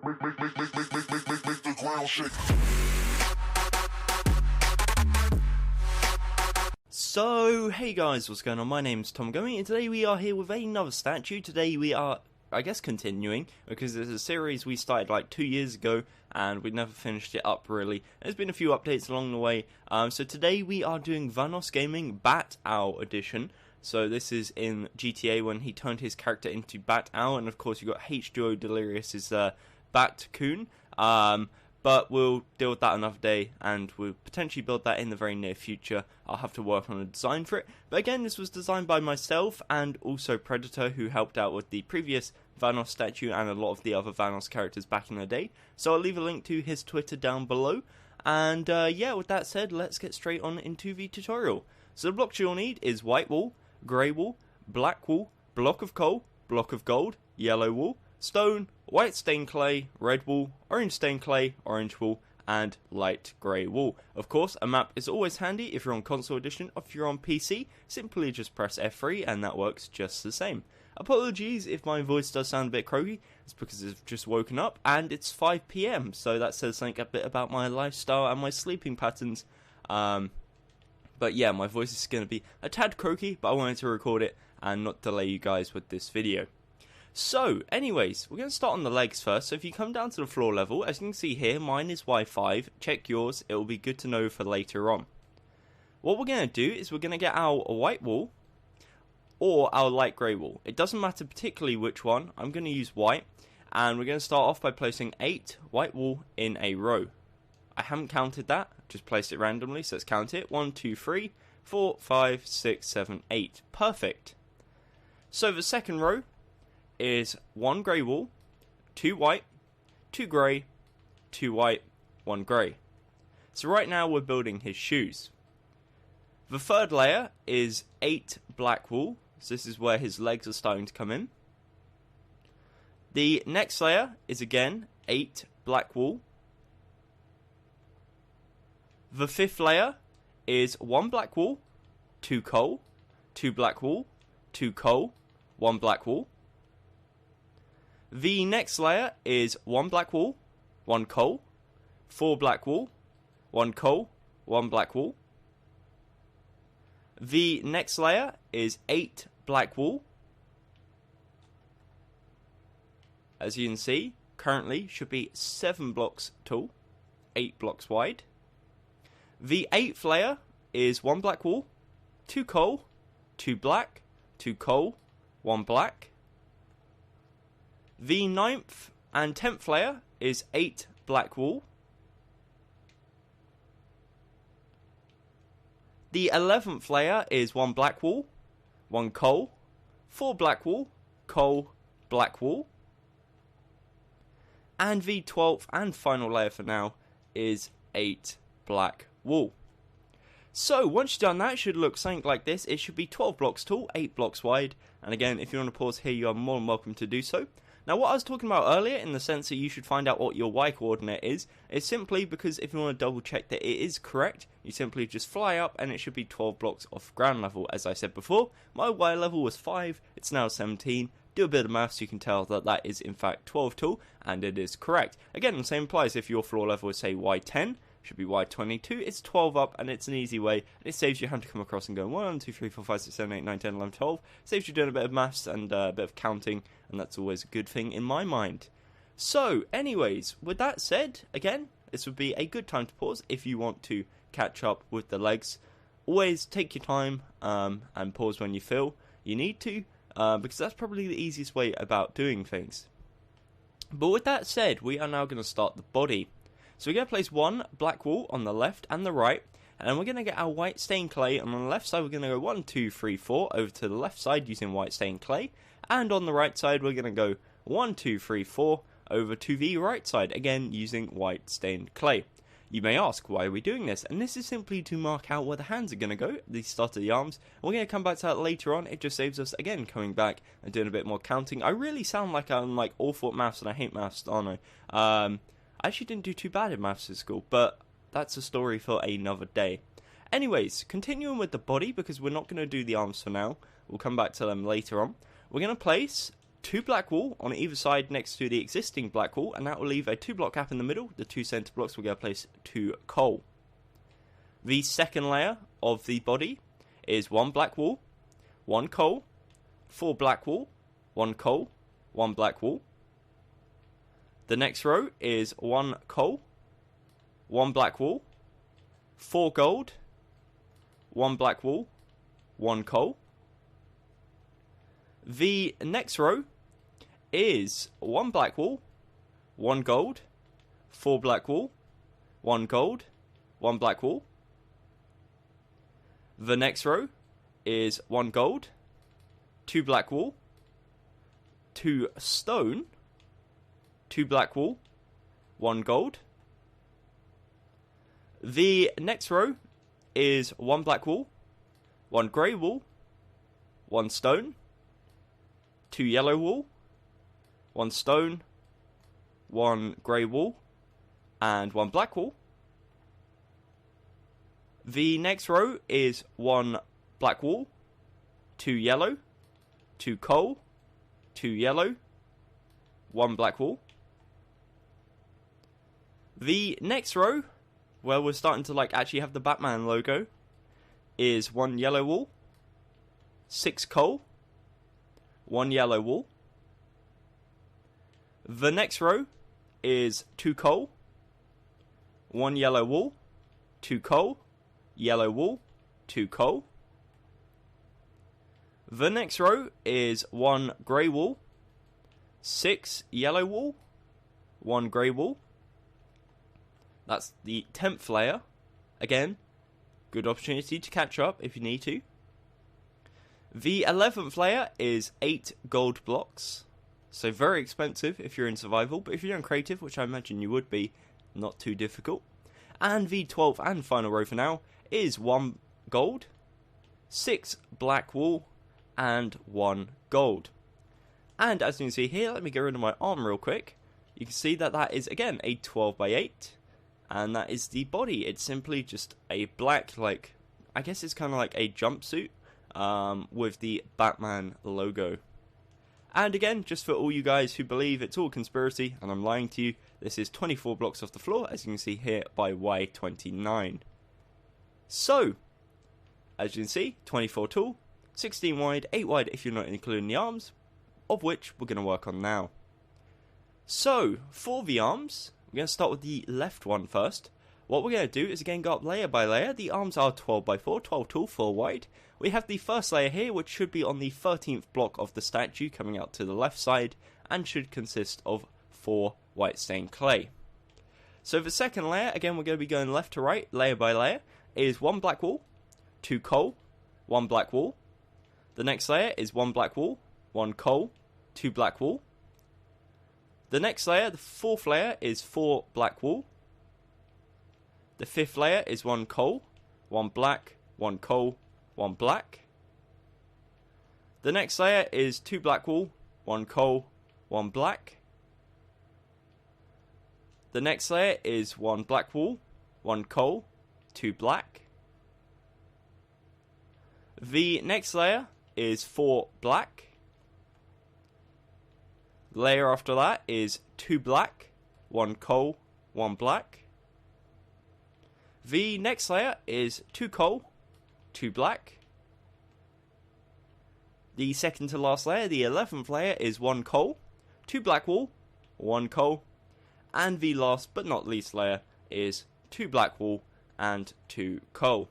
Make the ground shake. So, hey guys, what's going on? My name's Gummy, and today we are here with another statue. Today we are, I guess, continuing, because it's a series we started like 2 years ago, and we never finished it up really. There's been a few updates along the way, so today we are doing VanossGaming Bat Owl Edition. So this is in GTA when he turned his character into Bat Owl, and of course you got H2O Delirious' Bat Coon. But we'll deal with that another day, and we'll potentially build that in the very near future. I'll have to work on a design for it. But again, this was designed by myself and also Predator, who helped out with the previous Vanoss statue and a lot of the other Vanoss characters back in the day. So I'll leave a link to his Twitter down below. And yeah, with that said, let's get straight on into the tutorial. So the blocks you'll need is white wool, grey wool, black wool, block of coal, block of gold, yellow wool, stone, white stained clay, red wool, orange stained clay, orange wool, and light grey wool. Of course, a map is always handy if you're on console edition. If you're on PC, simply just press F3 and that works just the same. Apologies if my voice does sound a bit croaky. It's because I've just woken up and it's 5 PM, so that says something a bit about my lifestyle and my sleeping patterns. But yeah, my voice is going to be a tad croaky, but I wanted to record it and not delay you guys with this video. So, anyways, we're going to start on the legs first. So if you come down to the floor level, as you can see here, mine is Y5. Check yours, it will be good to know for later on. What we're going to do is we're going to get our white wool or our light grey wool. It doesn't matter particularly which one. I'm going to use white, and we're going to start off by placing 8 white wool in a row. I haven't counted that, just placed it randomly, so let's count it. 1, 2, 3, 4, 5, 6, 7, 8. Perfect. So the second row is 1 grey wool, 2 white, 2 grey, 2 white, 1 grey. So right now we're building his shoes. The third layer is 8 black wool, so this is where his legs are starting to come in. The next layer is again 8 black wool. The fifth layer is 1 black wool, 2 coal, 2 black wool, 2 coal, 1 black wool. The next layer is 1 black wool, 1 coal, 4 black wool, 1 coal, 1 black wool. The next layer is 8 black wool. As you can see, currently should be 7 blocks tall, 8 blocks wide. The 8th layer is 1 black wool, 2 coal, 2 black, 2 coal, 1 black. The 9th and 10th layer is 8 black wool. The 11th layer is 1 black wool, 1 coal, 4 black wool, coal, black wool. And the 12th and final layer for now is 8 black wool. So once you've done that, it should look something like this. It should be 12 blocks tall, 8 blocks wide. And again, if you want to pause here, you are more than welcome to do so. Now, what I was talking about earlier, in the sense that you should find out what your Y coordinate is simply because if you want to double check that it is correct, you simply just fly up and it should be 12 blocks off ground level. As I said before, my Y level was 5, it's now 17. Do a bit of maths, you can tell that that is in fact 12 tall, and it is correct. Again, the same applies if your floor level is, say, Y10. Should be Y22, it's 12 up, and it's an easy way, and it saves you having to come across and go 1, 2, 3, 4, 5, 6, 7, 8, 9, 10, 11, 12. Saves you doing a bit of maths and a bit of counting, and that's always a good thing in my mind. So, anyways, with that said, again, this would be a good time to pause if you want to catch up with the legs. Always take your time and pause when you feel you need to, because that's probably the easiest way about doing things. But with that said, we are now going to start the body. So we're going to place 1 black wool on the left and the right, and then we're going to get our white stained clay, and on the left side we're going to go 1, 2, 3, 4 over to the left side using white stained clay, and on the right side we're going to go 1, 2, 3, 4 over to the right side, again using white stained clay. You may ask, why are we doing this? And this is simply to mark out where the hands are going to go, the start of the arms. We're going to come back to that later on. It just saves us, again, coming back and doing a bit more counting. I really sound like I'm like awful at maths, and I hate maths, aren't I? I actually didn't do too bad in maths at school, but that's a story for another day. Anyways, continuing with the body, because we're not going to do the arms for now. We'll come back to them later on. We're going to place 2 black wool on either side next to the existing black wool, and that will leave a 2 block gap in the middle. The 2 center blocks will go place 2 coal. The second layer of the body is 1 black wool, 1 coal, 4 black wool, 1 coal, 1 black wool. The next row is 1 coal, 1 black wool, 4 gold, 1 black wool, 1 coal. The next row is 1 black wool, 1 gold, 4 black wool, 1 gold, 1 black wool. The next row is 1 gold, 2 black wool, 2 stone, 2 black wool, 1 gold. The next row is 1 black wool, 1 grey wool, 1 stone, 2 yellow wool, 1 stone, 1 grey wool, and 1 black wool. The next row is 1 black wool, 2 yellow, 2 coal, 2 yellow, 1 black wool. The next row, where we're starting to actually have the Batman logo, is 1 yellow wool, 6 coal, 1 yellow wool. The next row is 2 coal, 1 yellow wool, 2 coal, yellow wool, 2 coal. The next row is 1 grey wool, 6 yellow wool, 1 grey wool. That's the 10th layer. Again, good opportunity to catch up if you need to. The 11th layer is 8 gold blocks. So very expensive if you're in survival, but if you're in creative, which I imagine you would be, not too difficult. And the 12th and final row for now is 1 gold, 6 black wool, and 1 gold. And as you can see here, let me get rid of my arm real quick. You can see that that is, again, a 12 by 8. And that is the body. It's simply just a black, I guess it's kind of like a jumpsuit with the Batman logo. And again, just for all you guys who believe it's all conspiracy and I'm lying to you, this is 24 blocks off the floor, as you can see here, by Y29. So, as you can see, 24 tall, 16 wide, 8 wide if you're not including the arms, of which we're going to work on now. So, for the arms, we're going to start with the left one first. What we're going to do is again go up layer by layer. The arms are 12 by 4, 12 tall, 4 wide. We have the first layer here, which should be on the 13th block of the statue coming out to the left side, and should consist of 4 white stained clay. So the second layer, again we're going to be going left to right, layer by layer, is 1 black wool, 2 coal, 1 black wool. The next layer is 1 black wool, 1 coal, 2 black wool. The next layer, the 4th layer, is 4 black wool. The 5th layer is 1 coal, 1 black, 1 coal, 1 black. The next layer is 2 black wool, 1 coal, 1 black. The next layer is 1 black wool, 1 coal, 2 black. The next layer is 4 black. The layer after that is 2 black, 1 coal, 1 black. The next layer is 2 coal, 2 black. The second to last layer, the 11th layer, is 1 coal, 2 black wool, 1 coal. And the last but not least layer is 2 black wool and 2 coal.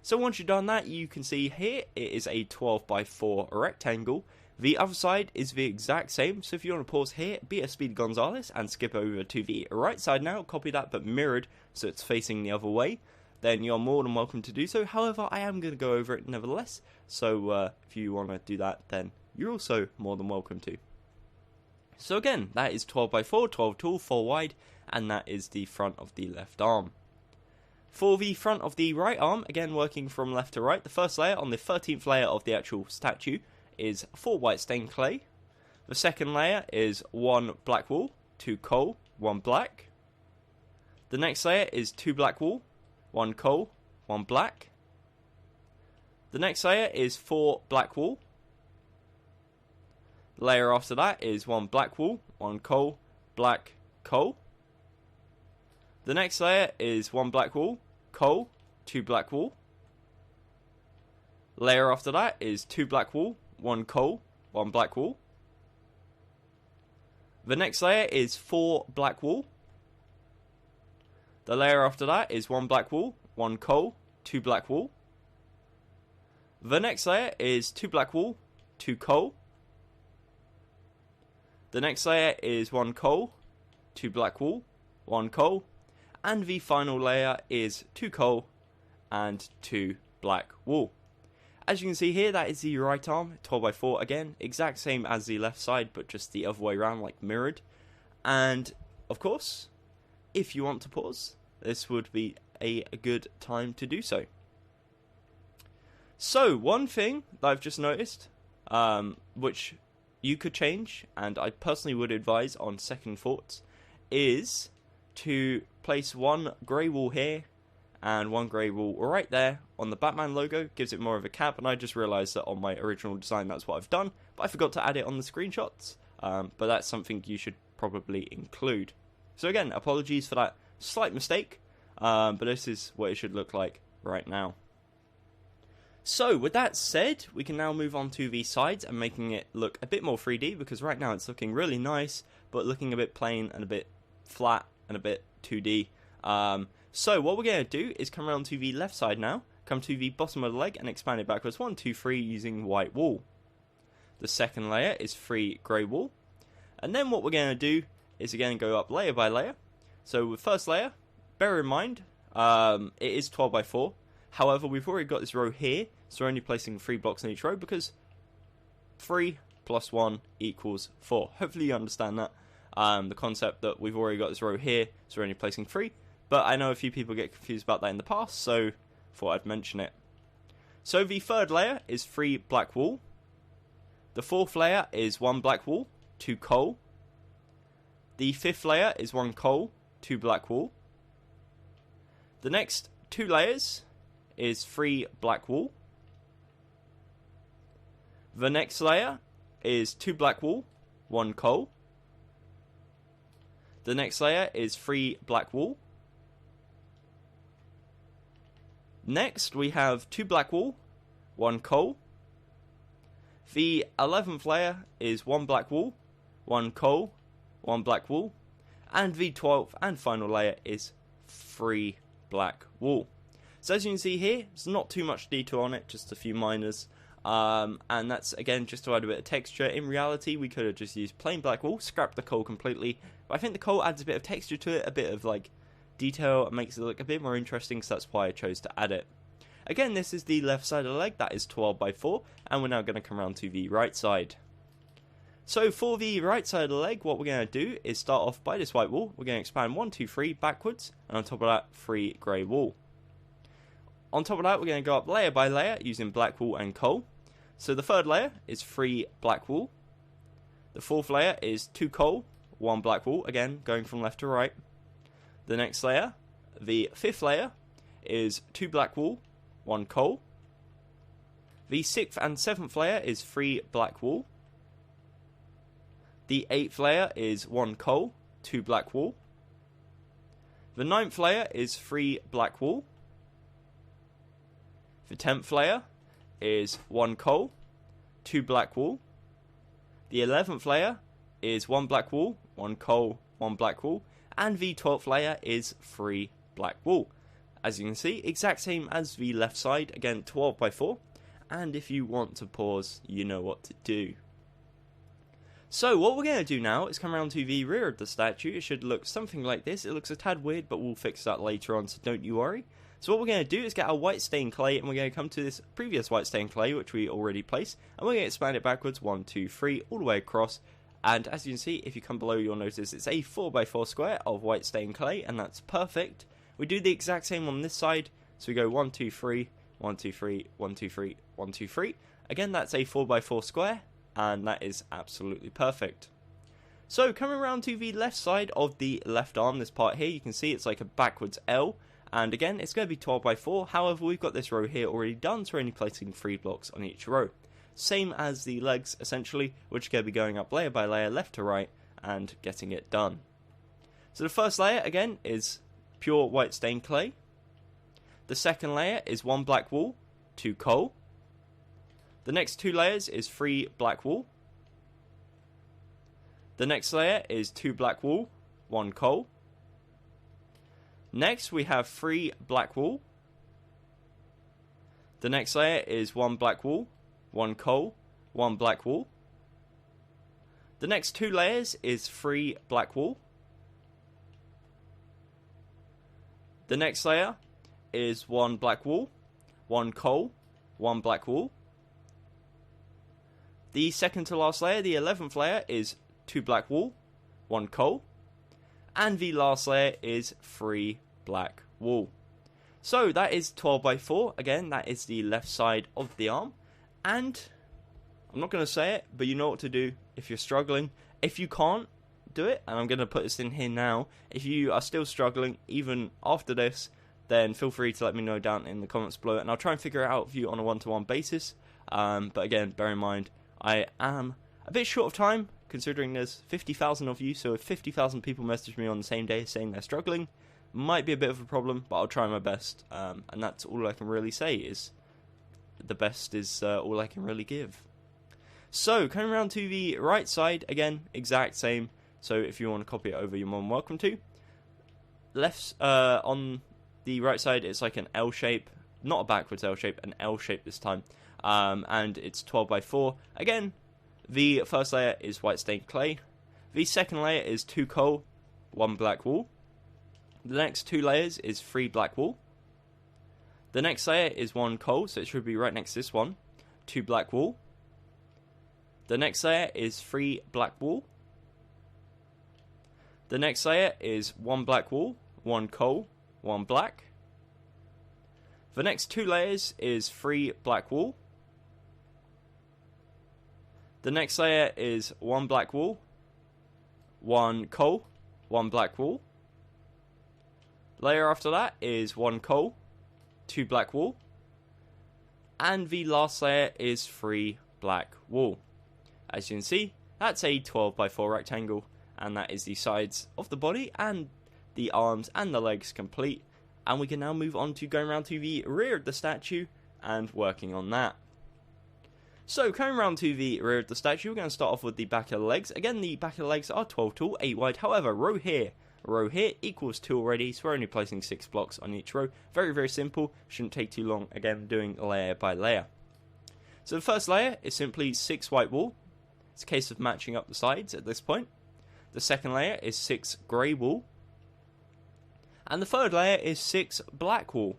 So once you've done that, you can see here it is a 12 by 4 rectangle. The other side is the exact same, so if you want to pause here, be a Speedy Gonzales and skip over to the right side now, copy that but mirrored so it's facing the other way, then you're more than welcome to do so. However, I am going to go over it nevertheless, so if you want to do that, then you're also more than welcome to. So again, that is 12 by 4, 12 tall, 4 wide, and that is the front of the left arm. For the front of the right arm, again working from left to right, the first layer on the 13th layer of the actual statue is 4 white stained clay. The second layer is 1 black wool, 2 coal, 1 black. The next layer is 2 black wool, 1 coal, 1 black. The next layer is 4 black wool. The layer after that is 1 black wool, 1 coal, black, coal. The next layer is 1 black wool, coal, 2 black wool. The layer after that is 2 black wool, 1 coal, 1 black wool. The next layer is 4 black wool. The layer after that is 1 black wool, 1 coal, 2 black wool. The next layer is 2 black wool, 2 coal. The next layer is 1 coal, 2 black wool, 1 coal. And the final layer is 2 coal and 2 black wool. As you can see here, that is the right arm, 12x4 again, exact same as the left side, but just the other way around, like mirrored. And, of course, if you want to pause, this would be a good time to do so. So, one thing that I've just noticed, which you could change, and I personally would advise on second thoughts, is to place 1 grey wool here, and 1 grey wool right there on the Batman logo, gives it more of a cap, and I just realised that on my original design that's what I've done, but I forgot to add it on the screenshots, but that's something you should probably include. So again, apologies for that slight mistake, but this is what it should look like right now. So with that said, we can now move on to the sides and making it look a bit more 3D, because right now it's looking really nice, but looking a bit plain and a bit flat and a bit 2D. So what we're going to do is come around to the left side now, come to the bottom of the leg and expand it backwards 1, 2, 3 using white wool. The second layer is 3 grey wool. And then what we're going to do is again go up layer by layer. So with first layer, bear in mind, it is 12x4. However, we've already got this row here, so we're only placing 3 blocks in each row because 3 plus 1 equals 4. Hopefully you understand that. The concept that we've already got this row here, so we're only placing 3. But I know a few people get confused about that in the past, so thought I'd mention it. So the third layer is 3 black wool. The fourth layer is 1 black wool, 2 coal. The fifth layer is 1 coal, 2 black wool. The next 2 layers is 3 black wool. The next layer is 2 black wool, 1 coal. The next layer is 3 black wool. Next, we have 2 black wool, 1 coal. The 11th layer is 1 black wool, 1 coal, 1 black wool. And the 12th and final layer is 3 black wool. So as you can see here, there's not too much detail on it, just a few minors. And that's, again, just to add a bit of texture. In reality, we could have just used plain black wool, scrapped the coal completely. But I think the coal adds a bit of texture to it, a bit of, like, detail, and makes it look a bit more interesting, so that's why I chose to add it. Again, this is the left side of the leg, that is 12x4, and we're now going to come around to the right side. So for the right side of the leg, what we're going to do is start off by this white wool. We're going to expand 1, 2, 3 backwards, and on top of that, 3 grey wool. On top of that, we're going to go up layer by layer using black wool and coal. So the third layer is 3 black wool. The fourth layer is 2 coal, 1 black wool, again going from left to right. The next layer, the fifth layer, is 2 black wool, 1 coal. The sixth and seventh layer is 3 black wool. The 8th layer is 1 coal, 2 black wool. The 9th layer is 3 black wool. The 10th layer is 1 coal, 2 black wool. The 11th layer is 1 black wool, 1 coal, 1 black wool. And the 12th layer is 3 black wool. As you can see, exact same as the left side, again 12x4. And if you want to pause, you know what to do. So what we're going to do now is come around to the rear of the statue. It should look something like this. It looks a tad weird, but we'll fix that later on, so don't you worry. So what we're going to do is get our white stained clay, and we're going to come to this previous white stained clay, which we already placed, and we're going to expand it backwards, 1, 2, 3, all the way across. And as you can see, if you come below, you'll notice it's a 4x4 square of white stained clay, and that's perfect. We do the exact same on this side, so we go 1, 2, 3, 1, 2, 3, 1, 2, 3, 1, 2, 3. Again, that's a 4x4 square, and that is absolutely perfect. So coming around to the left side of the left arm, this part here, you can see it's like a backwards L, and again it's going to be 12x4. However, we've got this row here already done, so we're only placing 3 blocks on each row. same as the legs essentially, which are going to be going up layer by layer, left to right, and getting it done. So the first layer again is pure white stained clay. The second layer is 1 black wool, 2 coal. The next 2 layers is 3 black wool. The next layer is 2 black wool, 1 coal. Next we have 3 black wool. The next layer is 1 black wool, 1 coal, 1 black wool. The next 2 layers is 3 black wool. The next layer is 1 black wool, 1 coal, 1 black wool. The second to last layer, the 11th layer, is 2 black wool, 1 coal. And the last layer is 3 black wool. So that is 12 by 4. Again, that is the left side of the arm. And I'm not going to say it, but you know what to do if you're struggling. If you can't do it, and I'm going to put this in here now, if you are still struggling even after this, then feel free to let me know down in the comments below, and I'll try and figure it out for you on a one-to-one basis. But again, bear in mind, I am a bit short of time, considering there's 50,000 of you, so if 50,000 people message me on the same day saying they're struggling, might be a bit of a problem, but I'll try my best, and that's all I can really say, is the best is all I can really give. So, coming around to the right side, again, exact same, so if you want to copy it over, you're more than welcome to. Left, on the right side, it's like an L shape, not a backwards L shape, an L shape this time, and it's 12 by 4. Again, the first layer is white stained clay, the second layer is 2 coal, 1 black wool. The next 2 layers is 3 black wool. The next layer is 1 coal, so it should be right next to this one, 2 black wool. The next layer is 3 black wool. The next layer is 1 black wool, 1 coal, 1 black. The next 2 layers is 3 black wool. The next layer is 1 black wool, 1 coal, 1 black wool. Layer after that is 1 coal, 2 black wool, and the last layer is 3 black wool. As you can see, that's a 12 by 4 rectangle, and that is the sides of the body and the arms and the legs complete. And we can now move on to going around to the rear of the statue and working on that. So, coming around to the rear of the statue, we're going to start off with the back of the legs. Again, the back of the legs are 12 tall, 8 wide. However, row here equals 2 already, so we're only placing 6 blocks on each row. Very, very simple. Shouldn't take too long, again, doing layer by layer. So the first layer is simply 6 white wool. It's a case of matching up the sides at this point. The second layer is 6 grey wool. And the third layer is 6 black wool.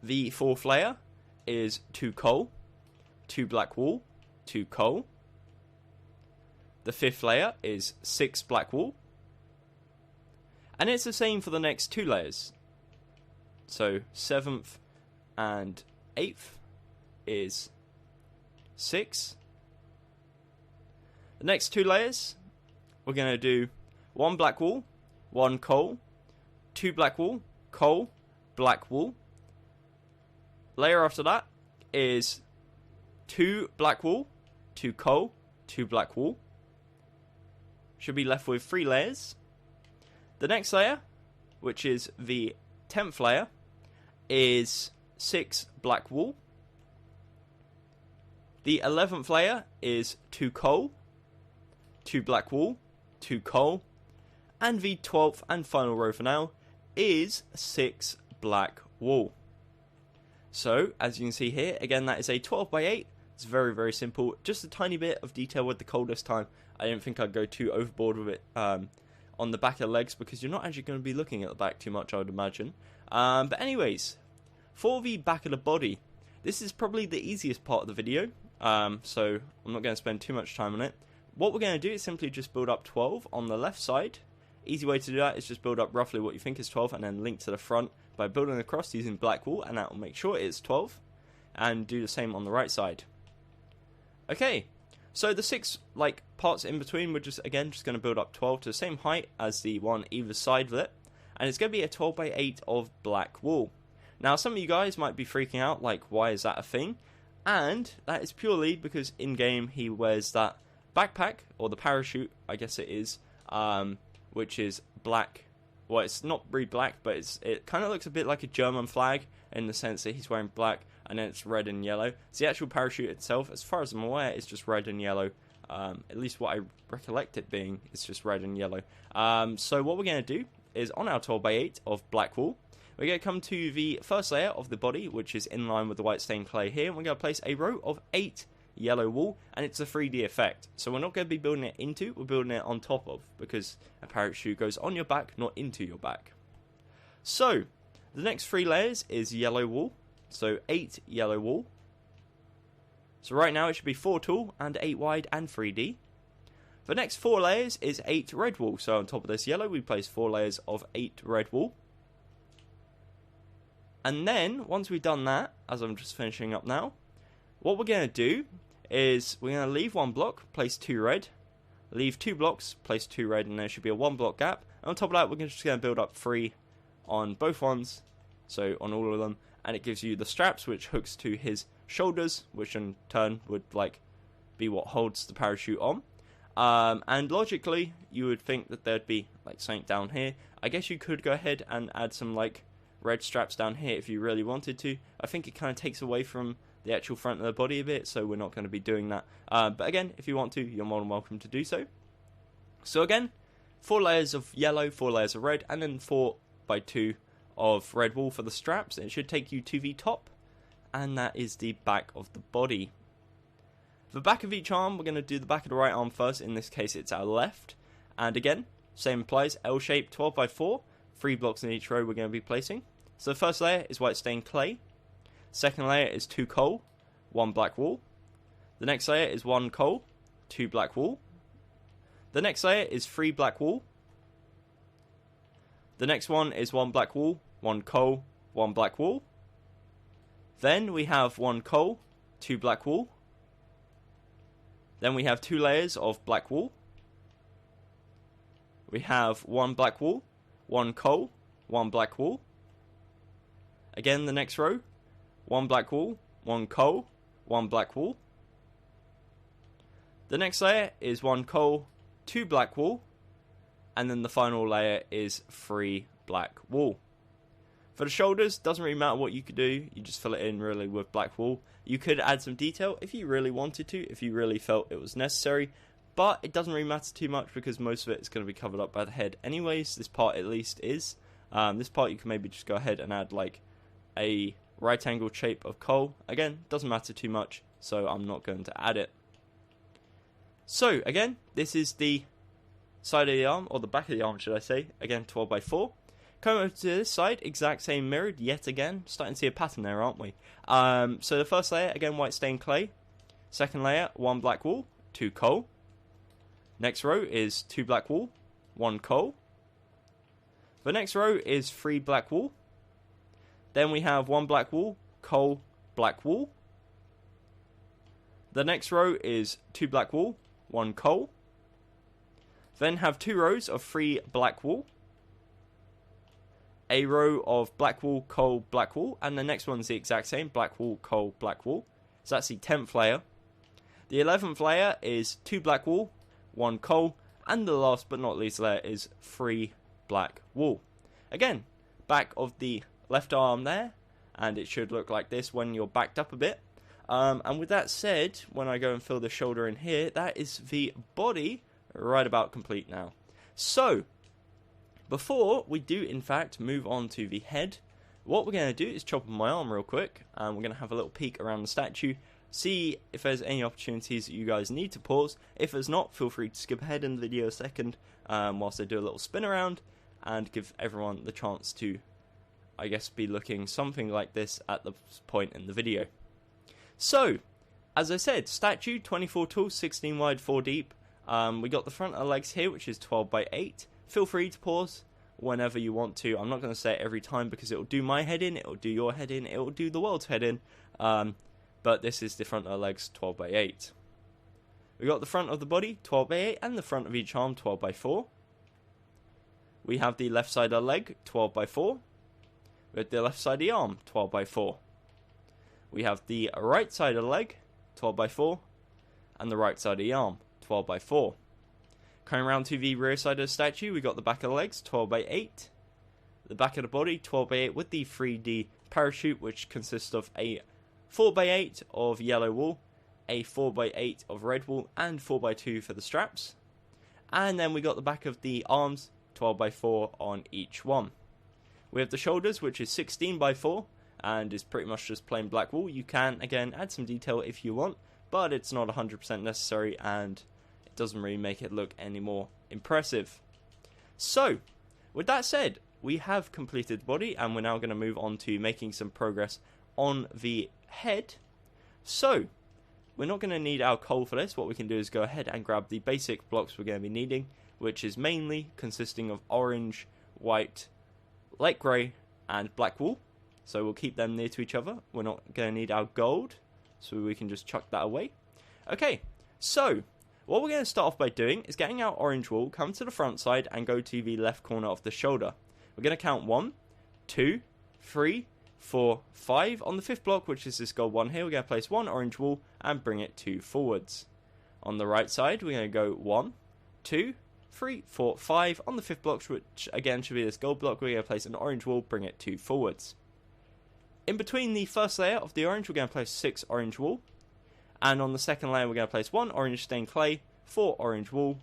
The fourth layer is 2 coal, 2 black wool, 2 coal. The fifth layer is 6 black wool. And it's the same for the next 2 layers. So 7th and 8th is 6. The next 2 layers, we're going to do 1 black wool, 1 coal, 2 black wool, coal, black wool. Layer after that is 2 black wool, 2 coal, 2 black wool. Should be left with 3 layers. The next layer, which is the 10th layer, is 6 black wool. The 11th layer is 2 coal, 2 black wool, 2 coal, and the 12th and final row for now is 6 black wool. So, as you can see here, again, that is a 12 by 8. It's very, very simple. Just a tiny bit of detail with the coal this time. I don't think I'd go too overboard with it on the back of the legs, because you're not actually going to be looking at the back too much, I would imagine. But anyways, for the back of the body, this is probably the easiest part of the video, so I'm not going to spend too much time on it. What we're going to do is simply just build up 12 on the left side. Easy way to do that is just build up roughly what you think is 12 and then link to the front by building across using black wool, and that will make sure it's 12. And do the same on the right side. Okay, so the 6 parts in between, we're just going to build up 12 to the same height as the one either side of it, and it's going to be a 12 by 8 of black wool. Now, some of you guys might be freaking out, like, why is that a thing? And that is purely because in-game he wears that backpack, or the parachute, I guess it is, which is black. Well, it's not really black, but it kind of looks a bit like a German flag in the sense that he's wearing black and then it's red and yellow. So the actual parachute itself, as far as I'm aware, is just red and yellow. At least what I recollect it being is just red and yellow. So what we're going to do is on our 12x8 of black wool, we're going to come to the first layer of the body, which is in line with the white stained clay here. And we're going to place a row of 8 yellow wool, and it's a 3D effect. So we're not going to be building it into, we're building it on top of, because a parachute goes on your back, not into your back. So the next 3 layers is yellow wool, so 8 yellow wool. So right now it should be 4 tall and 8 wide and 3D. The next 4 layers is 8 red wool. So on top of this yellow, we place 4 layers of 8 red wool. And then, once we've done that, as I'm just finishing up now, what we're going to do is we're going to leave 1 block, place 2 red, leave 2 blocks, place 2 red, and there should be a 1 block gap. And on top of that, we're just going to build up 3 on both ones, so on all of them. And it gives you the straps, which hooks to his shoulders, which in turn would like be what holds the parachute on. And logically, you would think that there'd be like something down here. I guess you could go ahead and add some like red straps down here if you really wanted to. I think it kind of takes away from the actual front of the body a bit, so we're not going to be doing that. But again, if you want to, you're more than welcome to do so. So again, 4 layers of yellow, 4 layers of red, and then 4x2 of red wool for the straps. It should take you to the top, and that is the back of the body. The back of each arm, we're going to do the back of the right arm first. In this case, it's our left. And again, same applies, L shape, 12x4, 3 blocks in each row we're going to be placing. So the first layer is white stained clay. Second layer is 2 coal, 1 black wool. The next layer is 1 coal, 2 black wool. The next layer is 3 black wool. The next one is 1 black wool, 1 coal, 1 black wool. Then we have 1 coal, 2 black wool. Then we have 2 layers of black wool. We have 1 black wool, 1 coal, 1 black wool. Again, the next row, 1 black wool, 1 coal, 1 black wool. The next layer is 1 coal, 2 black wool, and then the final layer is 3 black wool. For the shoulders, doesn't really matter what you could do, you just fill it in really with black wool. You could add some detail if you really wanted to, if you really felt it was necessary, but it doesn't really matter too much because most of it is going to be covered up by the head anyways. This part at least is. This part you can maybe just go ahead and add like a right angle shape of coal. Again, doesn't matter too much, so I'm not going to add it. So again, this is the side of the arm, or the back of the arm should I say, again 12x4. Coming over to this side, exact same mirrored yet again, starting to see a pattern there, aren't we? So the first layer, again white stained clay. Second layer, 1 black wool, 2 coal. Next row is 2 black wool, 1 coal. The next row is 3 black wool. Then we have 1 black wool, coal, black wool. The next row is 2 black wool, 1 coal. Then have 2 rows of 3 black wool. A row of black wool, coal, black wool. And the next one's the exact same, black wool, coal, black wool. So that's the 10th layer. The 11th layer is 2 black wool, 1 coal. And the last but not least layer is 3 black wool. Again, back of the left arm there, and it should look like this when you're backed up a bit. And with that said, when I go and fill the shoulder in here, that is the body right about complete now. So, before we do in fact move on to the head, what we're going to do is chop on my arm real quick, and we're going to have a little peek around the statue, see if there's any opportunities that you guys need to pause. If there's not, feel free to skip ahead in the video a second, whilst I do a little spin around, and give everyone the chance to, I guess, be looking something like this at the point in the video. So, as I said, statue, 24 tall, 16 wide, 4 deep. We got the front of the legs here, which is 12x8. Feel free to pause whenever you want to. I'm not going to say it every time because it will do my head in, it will do your head in, it will do the world's head in. But this is the front of the legs, 12x8. We got the front of the body, 12x8, and the front of each arm, 12x4. We have the left side of the leg, 12x4. We have the left side of the arm, 12 by 4. We have the right side of the leg, 12 by 4. And the right side of the arm, 12 by 4. Coming around to the rear side of the statue, we got the back of the legs, 12 by 8. The back of the body, 12 by 8 with the 3D parachute, which consists of a 4 by 8 of yellow wool, a 4 by 8 of red wool, and 4 by 2 for the straps. And then we got the back of the arms, 12 by 4 on each one. We have the shoulders, which is 16 by 4, and is pretty much just plain black wool. You can, again, add some detail if you want, but it's not 100% necessary, and it doesn't really make it look any more impressive. So, with that said, we have completed the body, and we're now going to move on to making some progress on the head. So, we're not going to need our coal for this. What we can do is go ahead and grab the basic blocks we're going to be needing, which is mainly consisting of orange, white, light grey, and black wool. So we'll keep them near to each other. We're not going to need our gold, so we can just chuck that away. Okay, so what we're going to start off by doing is getting our orange wool, come to the front side, and go to the left corner of the shoulder. We're going to count 1, 2, 3, 4, 5. On the 5th block, which is this gold one here, we're going to place 1 orange wool and bring it 2 forwards. On the right side, we're going to go 1, 2, 3, 4, 5. On the 5th block, which again should be this gold block, we're going to place an orange wool, bring it 2 forwards. In between the first layer of the orange, we're going to place 6 orange wool. And on the second layer, we're going to place 1 orange stained clay, 4 orange wool,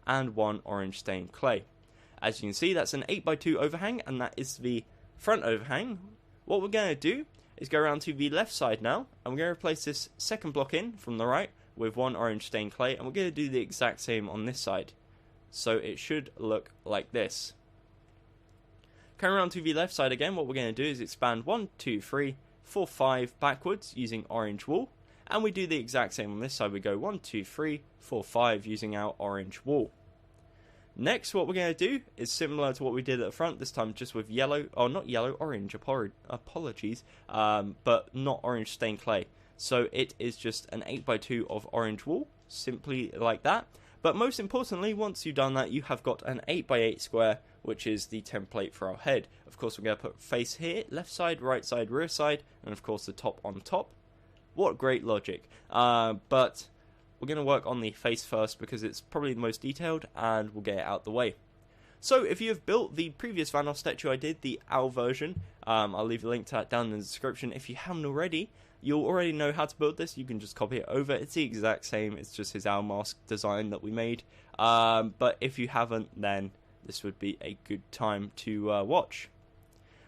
and 1 orange stained clay. As you can see, that's an 8x2 overhang, and that is the front overhang. What we're going to do is go around to the left side now, and we're going to replace this second block in from the right with 1 orange stained clay, and we're going to do the exact same on this side. So it should look like this. Coming around to the left side again, what we're going to do is expand 1, 2, 3, 4, 5 backwards using orange wool, and we do the exact same on this side. We go 1, 2, 3, 4, 5 using our orange wool. Next, what we're going to do is similar to what we did at the front, this time just with yellow, or not yellow, orange, apologies, but not orange stained clay. So it is just an 8x2 of orange wool, simply like that. But most importantly, once you've done that, you have got an 8x8 square, which is the template for our head. Of course, we're going to put face here, left side, right side, rear side, and of course the top on top. What great logic. But we're going to work on the face first because it's probably the most detailed, and we'll get it out the way. So if you have built the previous Vanoss statue I did, the owl version, I'll leave a link to that down in the description. If you haven't already, you'll already know how to build this. You can just copy it over. It's the exact same. It's just his owl mask design that we made. But if you haven't, then this would be a good time to watch.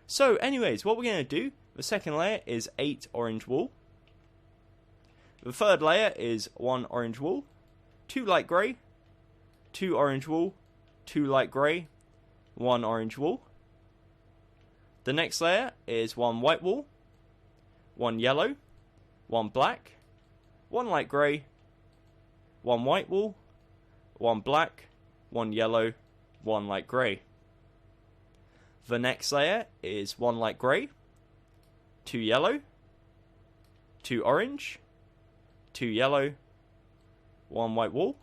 So anyways, what we're going to do, the second layer is 8 orange wool. The third layer is 1 orange wool, 2 light grey, 2 orange wool, 2 light grey, 1 orange wool. The next layer is 1 white wool, 1 yellow, 1 black, 1 light grey, 1 white wool, 1 black, 1 yellow, 1 light grey. The next layer is 1 light grey, 2 yellow, 2 orange, 2 yellow, 1 white wool.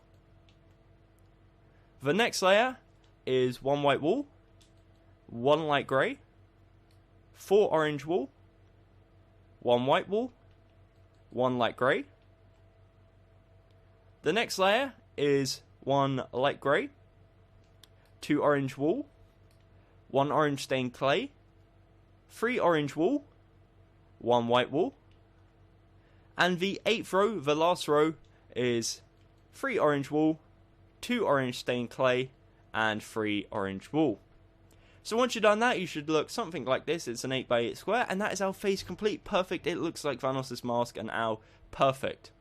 The next layer is 1 white wool, 1 light grey, 4 orange wool, 1 white wool, 1 light grey. The next layer is 1 light grey, 2 orange wool, 1 orange stained clay, 3 orange wool, 1 white wool. And the 8th row, the last row, is 3 orange wool, 2 orange stained clay, and 3 orange wool. So once you've done that, you should look something like this. It's an 8x8 square, and that is our face complete. Perfect. It looks like Vanoss's mask and owl. Perfect.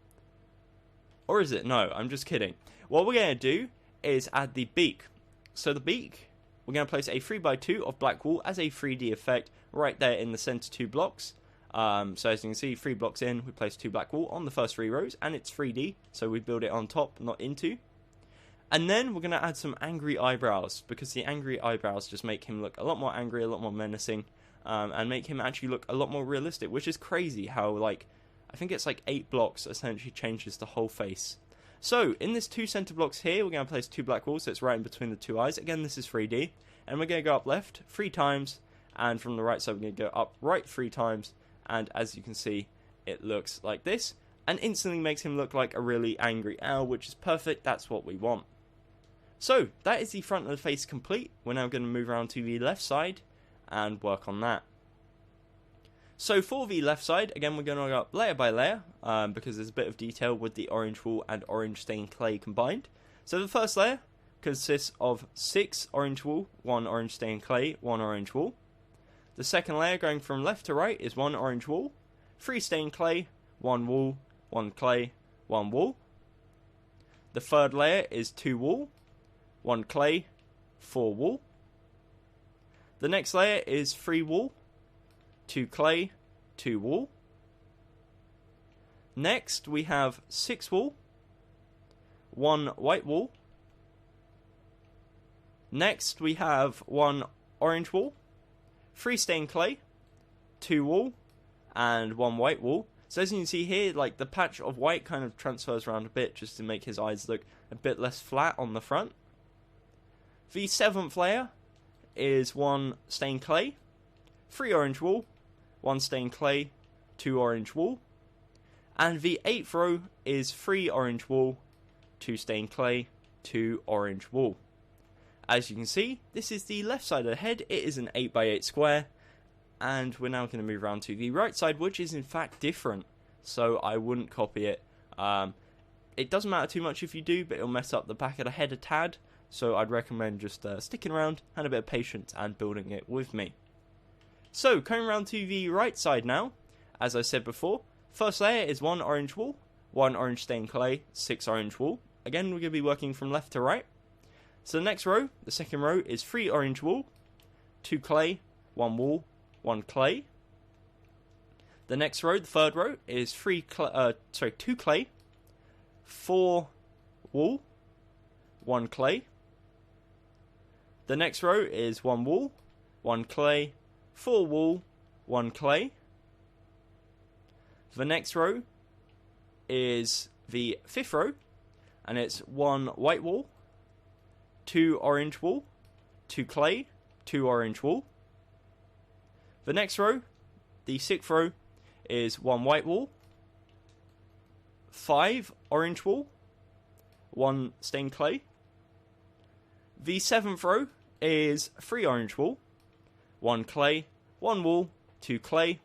Or is it? No, I'm just kidding. What we're going to do is add the beak. So the beak, we're going to place a 3x2 of black wool as a 3D effect right there in the center 2 blocks. So as you can see, 3 blocks in, we place 2 black wool on the first 3 rows, and it's 3D, so we build it on top, not into. And then we're going to add some angry eyebrows, because the angry eyebrows just make him look a lot more angry, a lot more menacing, and make him actually look a lot more realistic, which is crazy how, like, I think it's like 8 blocks essentially changes the whole face. So, in this 2 center blocks here, we're going to place 2 black wool, so it's right in between the 2 eyes. Again, this is 3D, and we're going to go up left 3 times, and from the right side we're going to go up right 3 times, and as you can see it looks like this, and instantly makes him look like a really angry owl, which is perfect. That's what we want. So that is the front of the face complete. We're now going to move around to the left side and work on that. So for the left side, again we're going to go up layer by layer, because there's a bit of detail with the orange wool and orange stained clay combined. So the first layer consists of 6 orange wool, 1 orange stained clay, 1 orange wool. The second layer, going from left to right, is 1 orange wool, 3 stained clay, 1 wool, 1 clay, 1 wool. The third layer is 2 wool, 1 clay, 4 wool. The next layer is 3 wool, 2 clay, 2 wool. Next we have 6 wool, 1 white wool. Next we have 1 orange wool, 3 stained clay, 2 wool, and 1 white wool. So as you can see here, like the patch of white kind of transfers around a bit just to make his eyes look a bit less flat on the front. The 7th layer is 1 stained clay, 3 orange wool, 1 stained clay, 2 orange wool. And the 8th row is 3 orange wool, 2 stained clay, 2 orange wool. As you can see, this is the left side of the head. It is an 8x8 square. And we're now going to move around to the right side, which is in fact different. So I wouldn't copy it. It doesn't matter too much if you do, but it'll mess up the back of the head a tad. So I'd recommend just sticking around and a bit of patience and building it with me. So coming around to the right side now, as I said before, first layer is 1 orange wool, 1 orange stained clay, 6 orange wool. Again, we're going to be working from left to right. So the next row, the second row, is 3 orange wool, 2 clay, 1 wool, 1 clay. The next row, the third row, is 2 clay, 4 wool, 1 clay. The next row is 1 wool, 1 clay, 4 wool, 1 clay. The next row is the 5th row, and it's 1 white wool, 2 orange wool, 2 clay, 2 orange wool. The next row, the 6th row, is 1 white wool, 5 orange wool, 1 stained clay. The 7th row is 3 orange wool, 1 clay, 1 wool, 2 clay.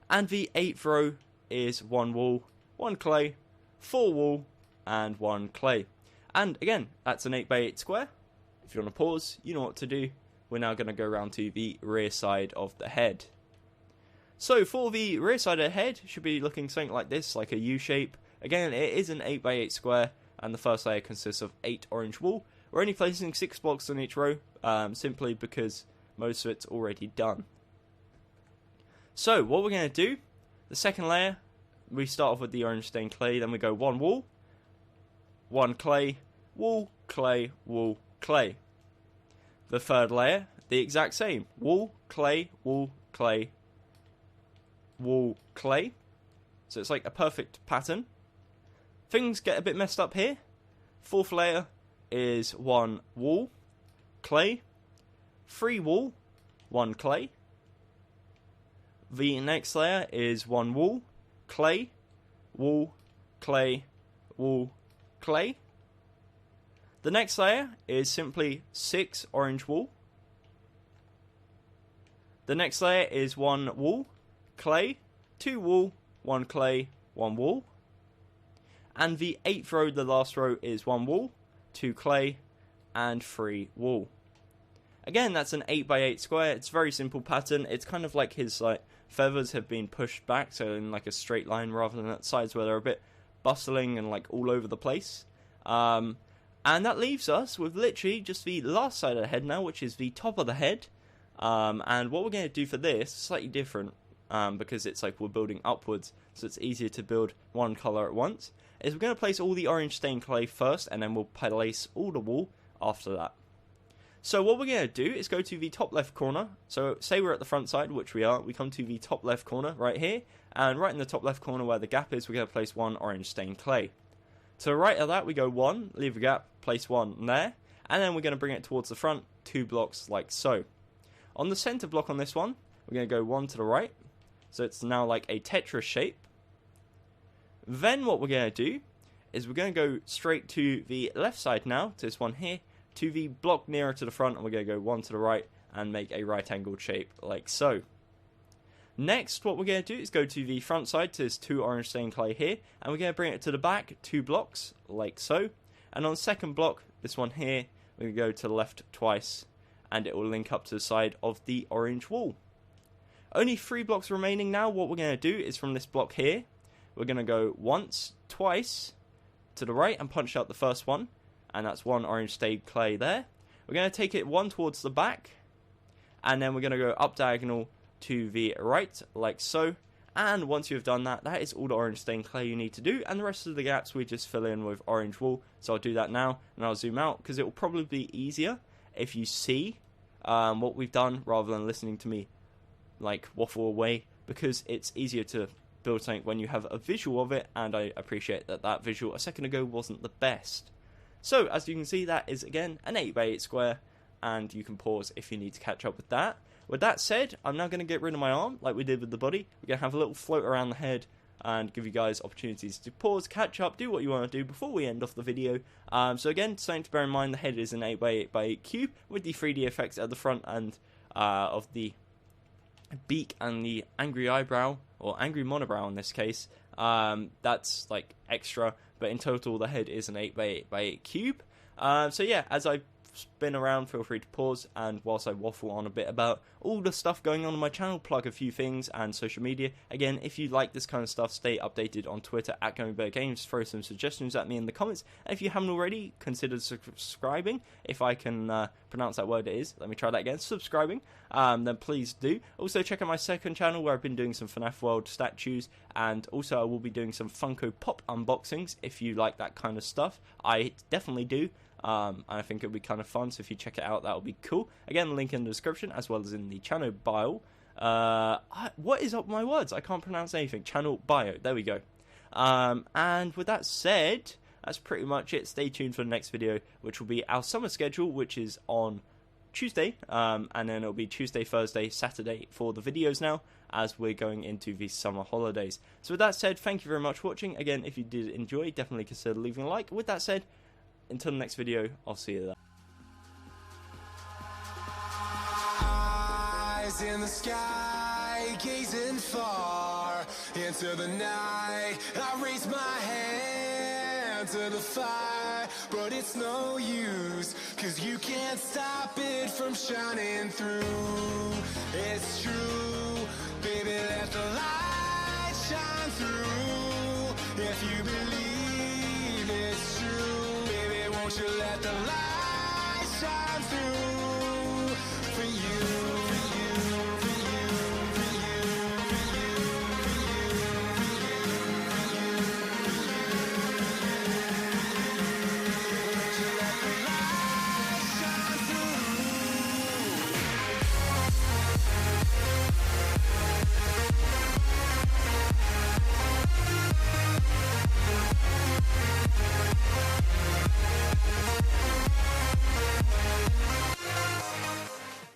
And the 8th row is 1 wool, 1 clay, 4 wool, and 1 clay. And again, that's an 8x8 square. If you want to pause, you know what to do. We're now going to go around to the rear side of the head. So for the rear side of the head, it should be looking something like this, like a U shape. Again, it is an 8x8 square, and the first layer consists of 8 orange wool. We're only placing 6 blocks on each row, simply because most of it's already done. So what we're going to do, the second layer, we start off with the orange stained clay, then we go 1 wool, 1 clay, wool, clay, wool, clay. The third layer, the exact same, wool, clay, wool, clay, wool, clay. So it's like a perfect pattern. Things get a bit messed up here. Fourth layer is 1 wool, clay, 3 wool, 1 clay. The next layer is 1 wool, clay, wool, clay, wool, clay. The next layer is simply 6 orange wool. The next layer is 1 wool, clay, 2 wool, 1 clay, 1 wool. And the 8th row, the last row, is 1 wool, 2 clay, and 3 wool. Again, that's an 8x8 square. It's a very simple pattern. It's kind of like his feathers have been pushed back, so in like a straight line rather than at sides where they're a bit bustling and like all over the place. And that leaves us with literally just the last side of the head now, which is the top of the head. And what we're going to do for this is slightly different, because it's like we're building upwards, so it's easier to build one colour at once, is we're going to place all the orange stained clay first, and then we'll place all the wool after that. So what we're going to do is go to the top left corner. So say we're at the front side, which we are, we come to the top left corner right here, and right in the top left corner where the gap is, we're going to place 1 orange stained clay. To the right of that, we go 1, leave a gap, place 1 there, and then we're going to bring it towards the front, 2 blocks like so. On the center block on this one, we're going to go one to the right. So it's now like a Tetris shape. Then what we're going to do is we're going to go straight to the left side now, to this one here, to the block nearer to the front, and we're going to go one to the right and make a right-angled shape like so. Next, what we're going to do is go to the front side to this 2 orange stained clay here, and we're going to bring it to the back 2 blocks like so. And on the second block, this one here, we're going to go to the left twice, and it will link up to the side of the orange wall. Only 3 blocks remaining now. What we're going to do is from this block here, we're going to go once, twice to the right and punch out the first one, and that's 1 orange stained clay there. We're going to take it 1 towards the back, and then we're going to go up diagonal to the right like so. And once you've done that, that is all the orange stained clay you need to do, and the rest of the gaps we just fill in with orange wool. So I'll do that now, and I'll zoom out because it will probably be easier if you see what we've done rather than listening to me like waffle away, because it's easier to build something when you have a visual of it, and I appreciate that that visual a second ago wasn't the best. So as you can see, that is again an 8x8 square, and you can pause if you need to catch up with that. With that said, I'm now going to get rid of my arm like we did with the body. We're going to have a little float around the head and give you guys opportunities to pause, catch up, do what you want to do before we end off the video. So again, something to bear in mind, the head is an 8x8x8 cube with the 3D effects at the front and of the beak and the angry eyebrow, or angry monobrow in this case. That's like extra, but in total the head is an 8x8x8 cube. So yeah, as I spin around, feel free to pause, and whilst I waffle on a bit about all the stuff going on my channel, plug a few things and social media. Again, if you like this kind of stuff, stay updated on Twitter at GummyBearGames. Throw some suggestions at me in the comments, and if you haven't already, consider subscribing. If I can pronounce that word, it is. Let me try that again. Subscribing. Then please do. Also check out my second channel where I've been doing some FNAF World statues, and also I will be doing some Funko Pop unboxings if you like that kind of stuff. I definitely do. I think it'll be kind of fun, so if you check it out, that'll be cool. Again, link in the description as well as in the channel bio. What is up with my words? I can't pronounce anything. Channel bio. There we go. And with that said, that's pretty much it. Stay tuned for the next video, which will be our summer schedule, which is on Tuesday, and then it'll be Tuesday, Thursday, Saturday for the videos now, as we're going into the summer holidays. So with that said, thank you very much for watching. Again, if you did enjoy, definitely consider leaving a like. With that said, until the next video, I'll see you there. Eyes in the sky, gazing far into the night. I raise my hand to the fire, but it's no use, 'cause you can't stop it from shining through. It's true, baby, let the light shine through. If you believe it's true, won't you let the light shine through?